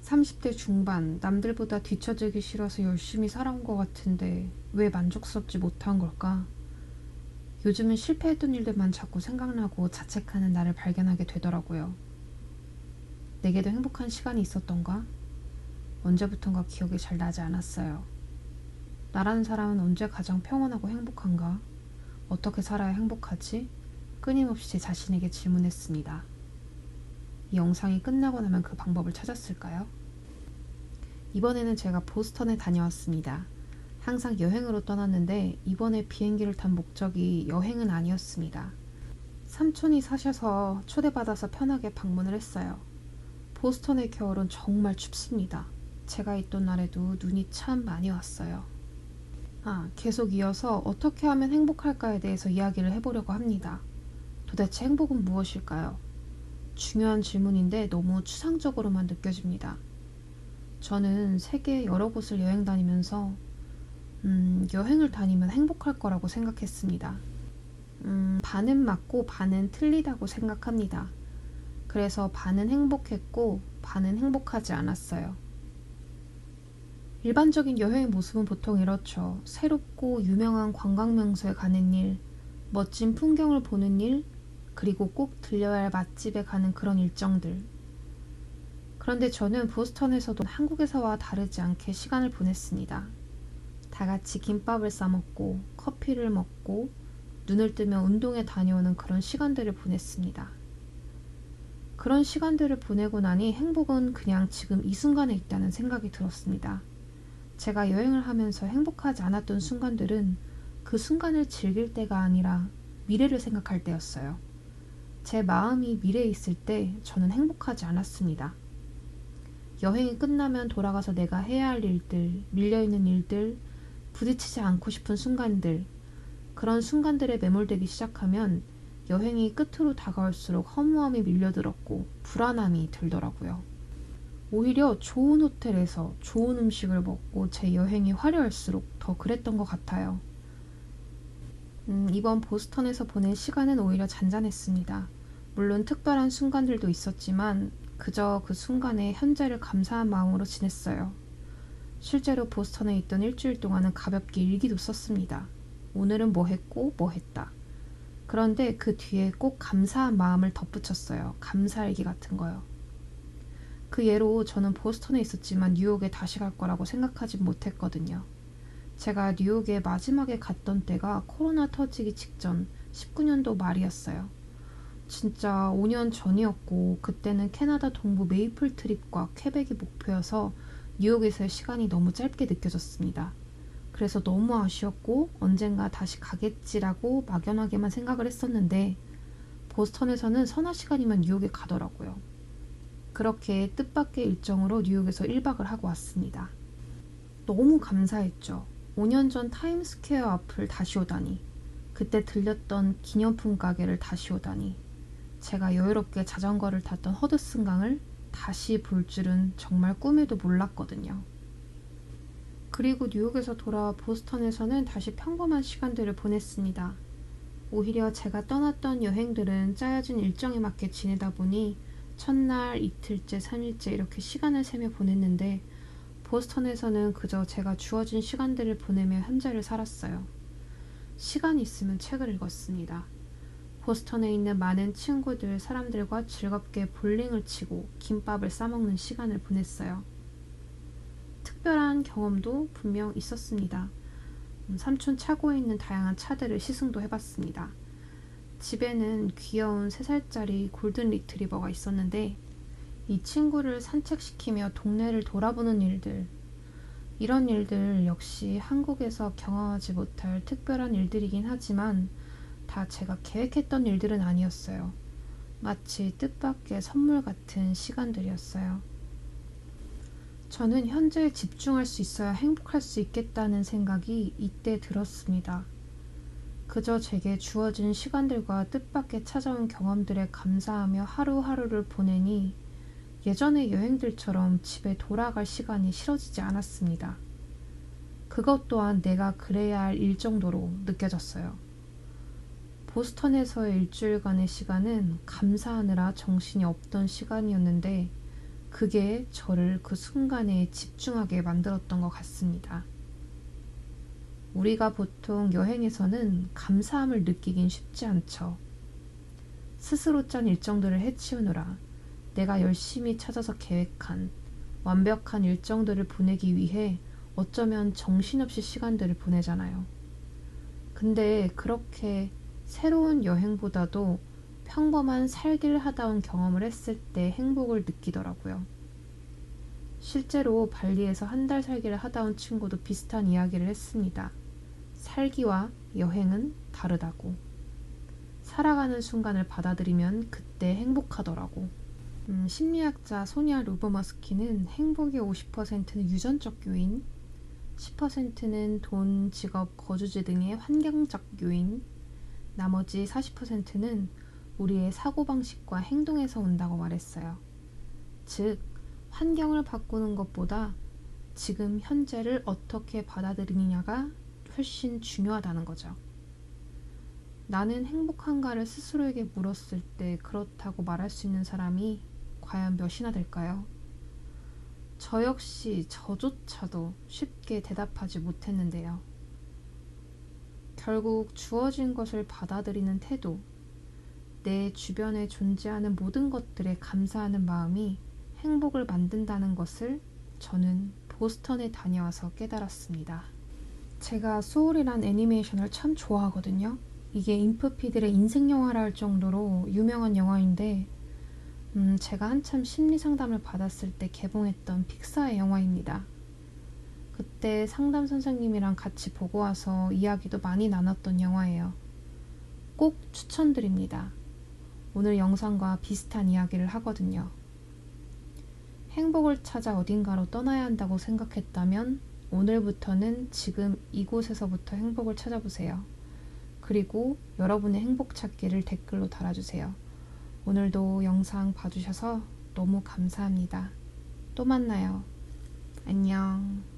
30대 중반, 남들보다 뒤처지기 싫어서 열심히 살아온 것 같은데 왜 만족스럽지 못한 걸까? 요즘은 실패했던 일들만 자꾸 생각나고 자책하는 나를 발견하게 되더라고요. 내게도 행복한 시간이 있었던가? 언제부턴가 기억이 잘 나지 않았어요. 나라는 사람은 언제 가장 평온하고 행복한가? 어떻게 살아야 행복하지? 끊임없이 제 자신에게 질문했습니다. 이 영상이 끝나고 나면 그 방법을 찾았을까요? 이번에는 제가 보스턴에 다녀왔습니다. 항상 여행으로 떠났는데 이번에 비행기를 탄 목적이 여행은 아니었습니다. 삼촌이 사셔서 초대받아서 편하게 방문을 했어요. 보스턴의 겨울은 정말 춥습니다. 제가 있던 날에도 눈이 참 많이 왔어요. 계속 이어서 어떻게 하면 행복할까에 대해서 이야기를 해보려고 합니다. 도대체 행복은 무엇일까요? 중요한 질문인데 너무 추상적으로만 느껴집니다. 저는 세계 여러 곳을 여행 다니면서 여행을 다니면 행복할 거라고 생각했습니다. 반은 맞고 반은 틀리다고 생각합니다. 그래서 반은 행복했고 반은 행복하지 않았어요. 일반적인 여행의 모습은 보통 이렇죠. 새롭고 유명한 관광 명소에 가는 일, 멋진 풍경을 보는 일, 그리고 꼭 들려야 할 맛집에 가는 그런 일정들. 그런데 저는 보스턴에서도 한국에서와 다르지 않게 시간을 보냈습니다. 다 같이 김밥을 싸먹고 커피를 먹고 눈을 뜨면 운동에 다녀오는 그런 시간들을 보냈습니다. 그런 시간들을 보내고 나니 행복은 그냥 지금 이 순간에 있다는 생각이 들었습니다. 제가 여행을 하면서 행복하지 않았던 순간들은 그 순간을 즐길 때가 아니라 미래를 생각할 때였어요. 제 마음이 미래에 있을 때 저는 행복하지 않았습니다. 여행이 끝나면 돌아가서 내가 해야 할 일들, 밀려있는 일들, 부딪히지 않고 싶은 순간들, 그런 순간들에 매몰되기 시작하면 여행이 끝으로 다가올수록 허무함이 밀려들었고 불안함이 들더라고요. 오히려 좋은 호텔에서 좋은 음식을 먹고 제 여행이 화려할수록 더 그랬던 것 같아요. 이번 보스턴에서 보낸 시간은 오히려 잔잔했습니다. 물론 특별한 순간들도 있었지만 그저 그 순간에 현재를 감사한 마음으로 지냈어요. 실제로 보스턴에 있던 일주일 동안은 가볍게 일기도 썼습니다. 오늘은 뭐 했고 뭐 했다. 그런데 그 뒤에 꼭 감사한 마음을 덧붙였어요. 감사일기 같은 거요. 그 예로 저는 보스턴에 있었지만 뉴욕에 다시 갈 거라고 생각하진 못했거든요. 제가 뉴욕에 마지막에 갔던 때가 코로나 터지기 직전 19년도 말이었어요. 진짜 5년 전이었고 그때는 캐나다 동부 메이플 트립과 퀘벡이 목표여서 뉴욕에서의 시간이 너무 짧게 느껴졌습니다. 그래서 너무 아쉬웠고 언젠가 다시 가겠지라고 막연하게만 생각을 했었는데 보스턴에서는 서너 시간이면 뉴욕에 가더라고요. 그렇게 뜻밖의 일정으로 뉴욕에서 1박을 하고 왔습니다. 너무 감사했죠. 5년 전 타임스퀘어 앞을 다시 오다니, 그때 들렸던 기념품 가게를 다시 오다니, 제가 여유롭게 자전거를 탔던 허드슨강을 다시 볼 줄은 정말 꿈에도 몰랐거든요. 그리고 뉴욕에서 돌아와 보스턴에서는 다시 평범한 시간들을 보냈습니다. 오히려 제가 떠났던 여행들은 짜여진 일정에 맞게 지내다 보니 첫날, 이틀째, 3일째 이렇게 시간을 세며 보냈는데 보스턴에서는 그저 제가 주어진 시간들을 보내며 현재를 살았어요. 시간이 있으면 책을 읽었습니다. 보스턴에 있는 많은 친구들, 사람들과 즐겁게 볼링을 치고 김밥을 싸먹는 시간을 보냈어요. 특별한 경험도 분명 있었습니다. 삼촌 차고에 있는 다양한 차들을 시승도 해봤습니다. 집에는 귀여운 3살짜리 골든 리트리버가 있었는데 이 친구를 산책시키며 동네를 돌아보는 일들, 이런 일들 역시 한국에서 경험하지 못할 특별한 일들이긴 하지만 다 제가 계획했던 일들은 아니었어요. 마치 뜻밖의 선물 같은 시간들이었어요. 저는 현재에 집중할 수 있어야 행복할 수 있겠다는 생각이 이때 들었습니다. 그저 제게 주어진 시간들과 뜻밖의 찾아온 경험들에 감사하며 하루하루를 보내니 예전의 여행들처럼 집에 돌아갈 시간이 싫어지지 않았습니다. 그것 또한 내가 그래야 할 일 정도로 느껴졌어요. 보스턴에서의 일주일간의 시간은 감사하느라 정신이 없던 시간이었는데 그게 저를 그 순간에 집중하게 만들었던 것 같습니다. 우리가 보통 여행에서는 감사함을 느끼긴 쉽지 않죠. 스스로 짠 일정들을 해치우느라 내가 열심히 찾아서 계획한 완벽한 일정들을 보내기 위해 어쩌면 정신없이 시간들을 보내잖아요. 근데 그렇게 새로운 여행보다도 평범한 살길 하다 온 경험을 했을 때 행복을 느끼더라고요. 실제로 발리에서 한 달 살기를 하다 온 친구도 비슷한 이야기를 했습니다. 살기와 여행은 다르다고. 살아가는 순간을 받아들이면 그때 행복하더라고. 심리학자 소니아 루보머스키는 행복의 50%는 유전적 요인, 10%는 돈, 직업, 거주지 등의 환경적 요인, 나머지 40%는 우리의 사고방식과 행동에서 온다고 말했어요. 즉, 환경을 바꾸는 것보다 지금 현재를 어떻게 받아들이느냐가 훨씬 중요하다는 거죠. 나는 행복한가를 스스로에게 물었을 때 그렇다고 말할 수 있는 사람이 과연 몇이나 될까요? 저 역시 저조차도 쉽게 대답하지 못했는데요. 결국 주어진 것을 받아들이는 태도, 내 주변에 존재하는 모든 것들에 감사하는 마음이 행복을 만든다는 것을 저는 보스턴에 다녀와서 깨달았습니다. 제가 소울이란 애니메이션을 참 좋아하거든요. 이게 인프피들의 인생 영화라 할 정도로 유명한 영화인데 제가 한참 심리 상담을 받았을 때 개봉했던 픽사의 영화입니다. 그때 상담 선생님이랑 같이 보고 와서 이야기도 많이 나눴던 영화예요. 꼭 추천드립니다. 오늘 영상과 비슷한 이야기를 하거든요. 행복을 찾아 어딘가로 떠나야 한다고 생각했다면 오늘부터는 지금 이곳에서부터 행복을 찾아보세요. 그리고 여러분의 행복 찾기를 댓글로 달아주세요. 오늘도 영상 봐주셔서 너무 감사합니다. 또 만나요. 안녕.